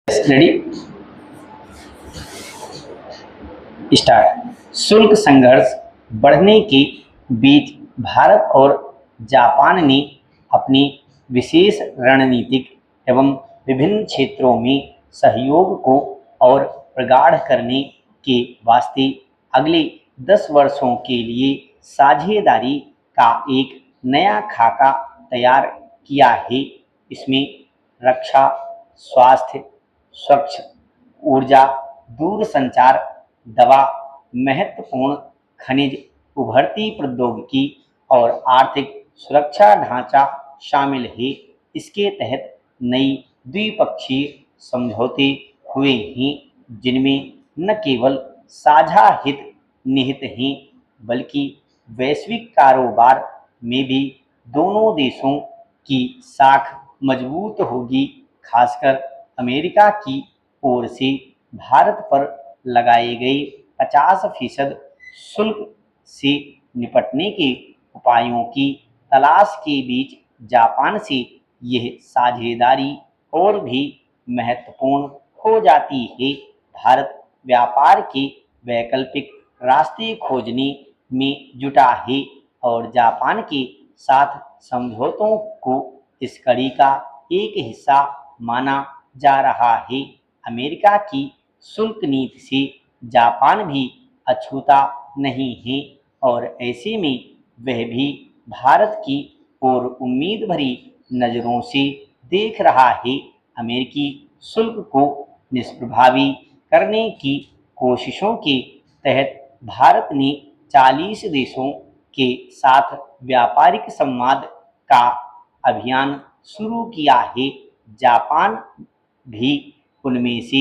Ready start. शुल्क संघर्ष बढ़ने के बीच भारत और जापान ने अपनी विशेष रणनीतिक एवं विभिन्न क्षेत्रों में सहयोग को और प्रगाढ़ करने के वास्ते अगले 10 वर्षों के लिए साझेदारी का एक नया खाका तैयार किया है। इसमें रक्षा, स्वास्थ्य, स्वच्छ ऊर्जा, दूरसंचार, दवा, महत्वपूर्ण खनिज, उभरती प्रौद्योगिकी और आर्थिक सुरक्षा ढांचा शामिल है। इसके तहत नई द्विपक्षीय समझौते हुए हैं जिनमें न केवल साझा हित निहित हैं बल्कि वैश्विक कारोबार में भी दोनों देशों की साख मजबूत होगी। खासकर अमेरिका की ओर से भारत पर लगाए गए 50% शुल्क से निपटने के उपायों की तलाश के बीच जापान से यह साझेदारी और भी महत्वपूर्ण हो जाती है। भारत व्यापार के वैकल्पिक रास्ते खोजने में जुटा है और जापान के साथ समझौतों को इस कड़ी का एक हिस्सा माना जा रहा है। अमेरिका की शुल्क नीति से जापान भी अछूता नहीं है और ऐसे में वह भी भारत की ओर उम्मीद भरी नजरों से देख रहा है। अमेरिकी शुल्क को निष्प्रभावी करने की कोशिशों के तहत भारत ने 40 देशों के साथ व्यापारिक संवाद का अभियान शुरू किया है। जापान भी उनमें से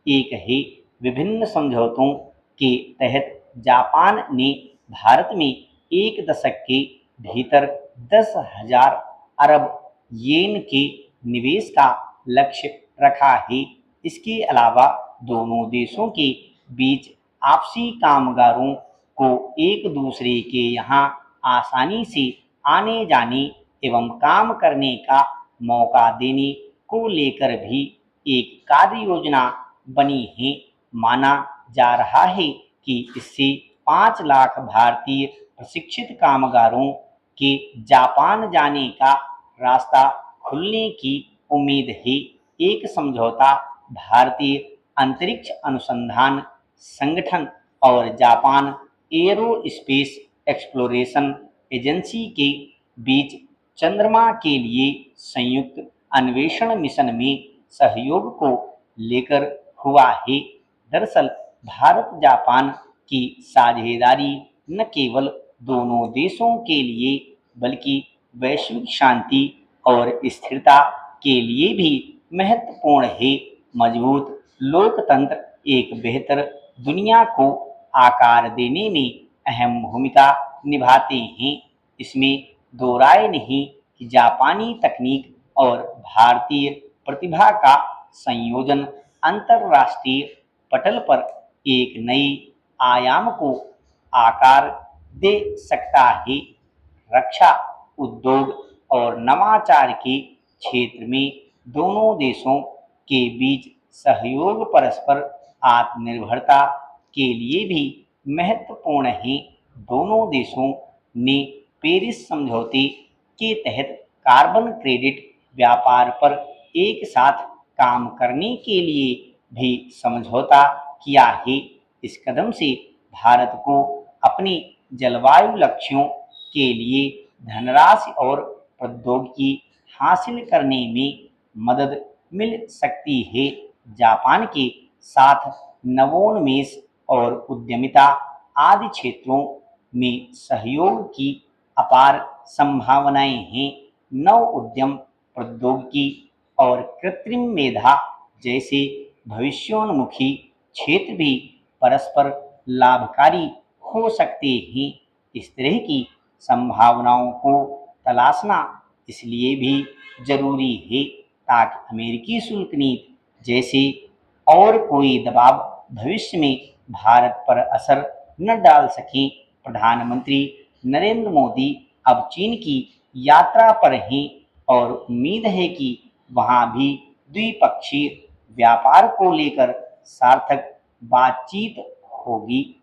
एक है। विभिन्न समझौतों के तहत जापान ने भारत में एक दशक के भीतर 10,000 अरब येन के निवेश का लक्ष्य रखा है। इसके अलावा दोनों देशों के बीच आपसी कामगारों को एक दूसरे के यहाँ आसानी से आने जाने एवं काम करने का मौका देने को लेकर भी एक कार्य योजना बनी है। माना जा रहा है कि इससे 5 लाख भारतीय प्रशिक्षित कामगारों के जापान जाने का रास्ता खुलने की उम्मीद है। एक समझौता भारतीय अंतरिक्ष अनुसंधान संगठन और जापान एरोस्पेस एक्सप्लोरेशन एजेंसी के बीच चंद्रमा के लिए संयुक्त अन्वेषण मिशन में सहयोग को लेकर हुआ है। दरअसल भारत जापान की साझेदारी न केवल दोनों देशों के लिए बल्कि वैश्विक शांति और स्थिरता के लिए भी महत्वपूर्ण है। मजबूत लोकतंत्र एक बेहतर दुनिया को आकार देने में अहम भूमिका निभाते हैं। इसमें दो राय नहीं कि जापानी तकनीक और भारतीय प्रतिभा का संयोजन अंतर्राष्ट्रीय पटल पर एक नई आयाम को आकार दे सकता है। रक्षा उद्योग और नवाचार के क्षेत्र में दोनों देशों के बीच सहयोग परस्पर आत्मनिर्भरता के लिए भी महत्वपूर्ण है। दोनों देशों ने पेरिस समझौते के तहत कार्बन क्रेडिट व्यापार पर एक साथ काम करने के लिए भी समझौता किया है। इस कदम से भारत को अपने जलवायु लक्ष्यों के लिए धनराशि और प्रौद्योगिकी हासिल करने में मदद मिल सकती है। जापान के साथ नवोन्मेष और उद्यमिता आदि क्षेत्रों में सहयोग की अपार संभावनाएं हैं। नव उद्यम, प्रौद्योगिकी और कृत्रिम मेधा जैसे भविष्योन्मुखी क्षेत्र भी परस्पर लाभकारी हो सकते हैं। इस तरह की संभावनाओं को तलाशना इसलिए भी जरूरी है ताकि अमेरिकी शुल्क नीति जैसे और कोई दबाव भविष्य में भारत पर असर न डाल सके। प्रधानमंत्री नरेंद्र मोदी अब चीन की यात्रा पर हैं और उम्मीद है कि वहां भी द्विपक्षीय व्यापार को लेकर सार्थक बातचीत होगी।